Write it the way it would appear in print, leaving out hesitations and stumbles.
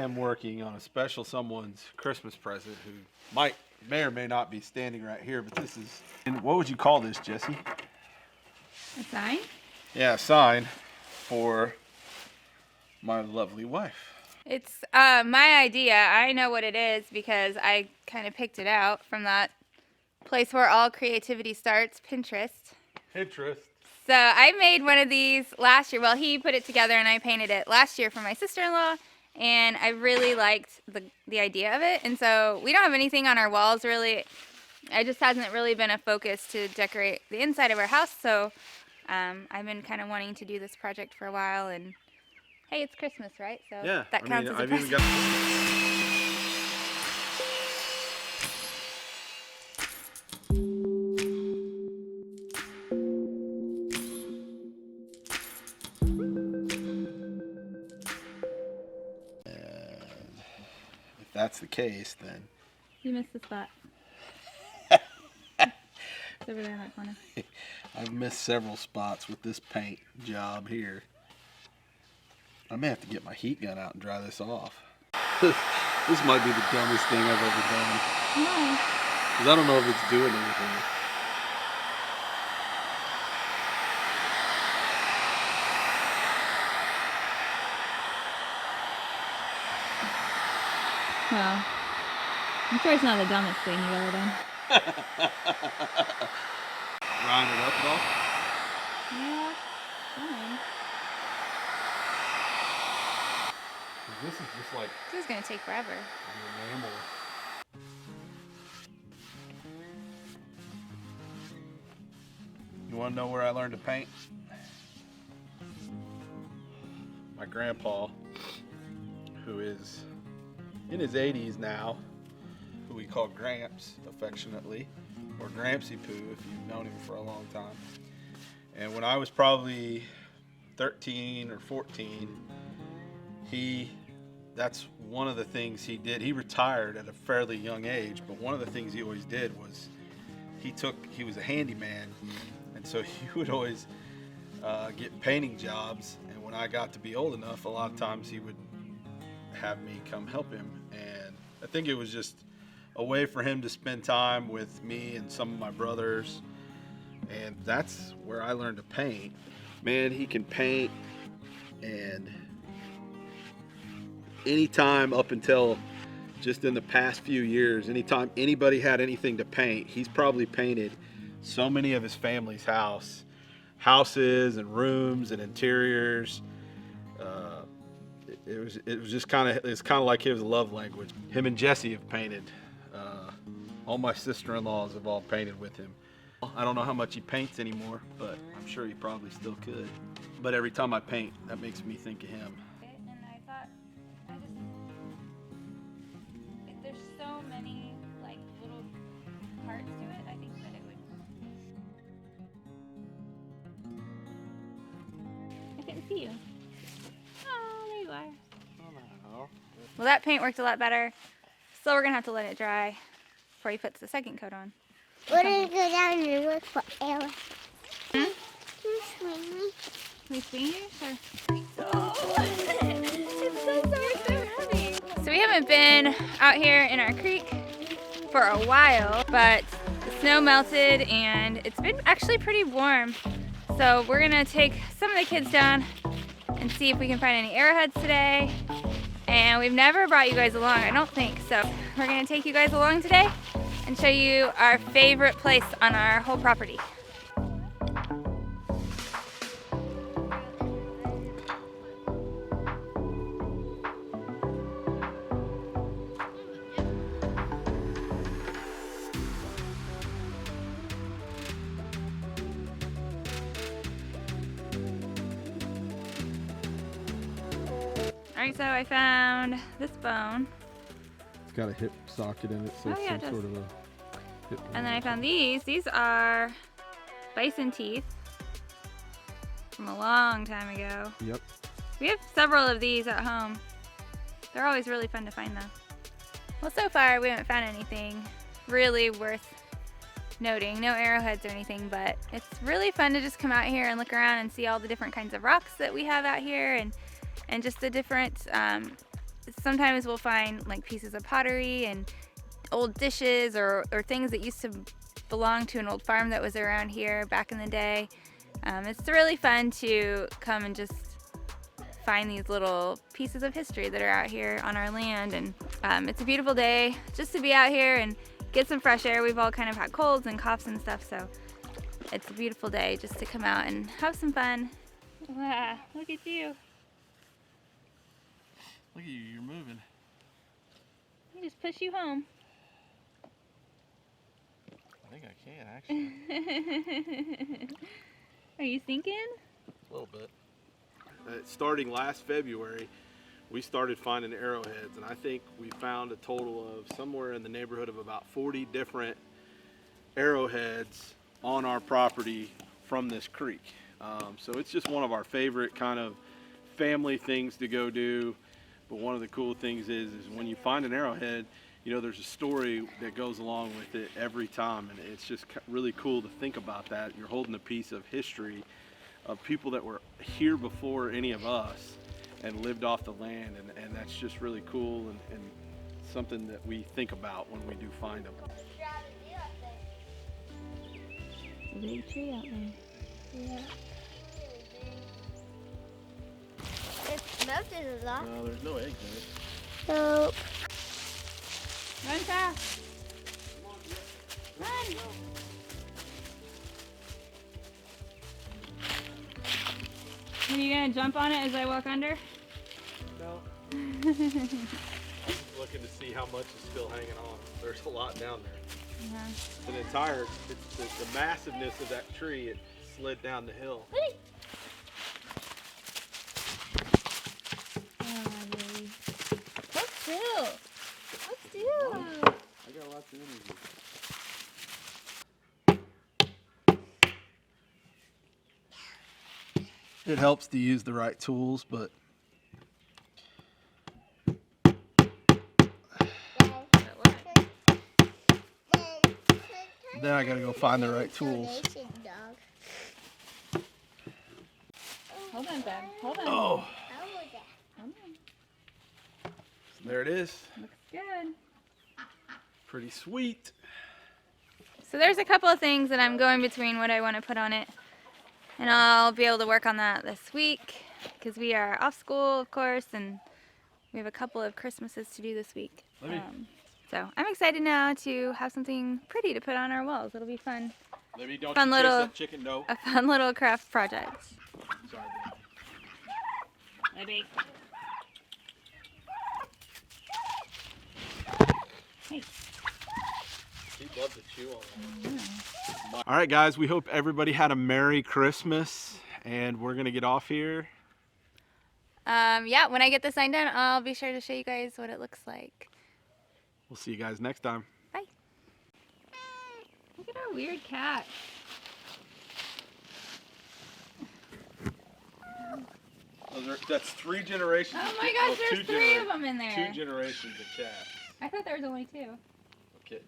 am working on a special someone's Christmas present who may or may not be standing right here, but this is, and what would you call this, Jessie? A sign? Yeah, a sign for my lovely wife. It's my idea. I know what it is because I kind of picked it out from that place where all creativity starts, Pinterest. Pinterest. So I made one of these last year. Well, he put it together and I painted it last year for my sister-in-law, and I really liked the idea of it. And so we don't have anything on our walls really. It just hasn't really been a focus to decorate the inside of our house. So I've been kind of wanting to do this project for a while, and hey, it's Christmas, right? So yeah, that counts as a present. Even got. If that's the case, then You missed the spot. It's over there in that corner. I've missed several spots with this paint job here. I may have to get my heat gun out and dry this off. This might be the dumbest thing I've ever done. No. Because I don't know if it's doing anything. Well, I'm sure it's not the dumbest thing you've ever done. Grind it up at all? Yeah, fine. This is just like This is gonna take forever. an enamel. You want to know where I learned to paint? My grandpa, who is in his 80s now, who we call Gramps affectionately, or Grampsy Poo if you've known him for a long time. And when I was probably 13 or 14, that's one of the things he did. He retired at a fairly young age, but one of the things he always did was he was a handyman, and so he would always get painting jobs. And when I got to be old enough, a lot of times he would have me come help him. And I think it was just a way for him to spend time with me and some of my brothers. And that's where I learned to paint. Man, he can paint, and anytime up until just in the past few years, anytime anybody had anything to paint, he's probably painted so many of his family's houses and rooms and interiors. It was just kind of like his love language. Him and Jessie have painted. All my sister-in-laws have all painted with him. I don't know how much he paints anymore, but I'm sure he probably still could. But every time I paint, that makes me think of him. And I thought, there's so many like little parts to it. I think that it would. I couldn't see you. Oh, there you are. Well, that paint worked a lot better. So we're gonna have to let it dry before he puts the second coat on. We're gonna go down and look for arrows. Hmm? Can Can we swing you? Sure. Oh, it's so heavy. So we haven't been out here in our creek for a while, but the snow melted and it's been actually pretty warm. So we're gonna take some of the kids down and see if we can find any arrowheads today. And we've never brought you guys along, I don't think. So we're gonna take you guys along today and show you our favorite place on our whole property. Alright, so I found this bone. It's got a hip socket in it, so Oh, it's yeah, some it sort of a hip bone. And then I found these. These are bison teeth from a long time ago. Yep. We have several of these at home. They're always really fun to find though. Well, so far we haven't found anything really worth noting. No arrowheads or anything, but it's really fun to just come out here and look around and see all the different kinds of rocks that we have out here, and just the different sometimes we'll find like pieces of pottery and old dishes or things that used to belong to an old farm that was around here back in the day. It's really fun to come and just find these little pieces of history that are out here on our land, and it's a beautiful day just to be out here and get some fresh air. We've all kind of had colds and coughs and stuff, so it's a beautiful day just to come out and have some fun. Wow, look at you. Look at you, you're moving. He just pushed you home. I think I can actually. Are you sinking? A little bit. Starting last February, we started finding arrowheads, and I think we found a total of somewhere in the neighborhood of about 40 different arrowheads on our property from this creek. So it's just one of our favorite kind of family things to go do. But one of the cool things is when you find an arrowhead, you know, there's a story that goes along with it every time, and it's just really cool to think about that. You're holding a piece of history of people that were here before any of us and lived off the land, and that's just really cool and something that we think about when we do find them. A big tree out there. Yeah. It's melted a lot. No, there's no eggs in it. Nope. Run fast. Run. Are you gonna jump on it as I walk under? No. I'm just looking to see how much is still hanging on. There's a lot down there. Yeah. It's the massiveness of that tree. It slid down the hill. Oh, baby. Hold still. Hold still. I got lots of energy. It helps to use the right tools, but then I gotta go find the right tools. Hold on, Ben. Hold on. Oh, Hold on. there it is. Looks good. Pretty sweet. So there's a couple of things that I'm going between what I want to put on it, and I'll be able to work on that this week because we are off school, of course, and we have a couple of Christmases to do this week. So I'm excited now to have something pretty to put on our walls. It'll be fun. Maybe don't Fun you little- taste that chicken dough. A fun little craft project. Sorry, Maybe. Hey. He'd love to chew on that. All right, guys, we hope everybody had a Merry Christmas, and we're gonna get off here. Yeah, when I get the sign done, I'll be sure to show you guys what it looks like. We'll see you guys next time. Bye. Look at our weird cat. That's 3 generations. Oh my gosh, there's 3 of them in there. 2 generations of cats. I thought there was only 2. Okay.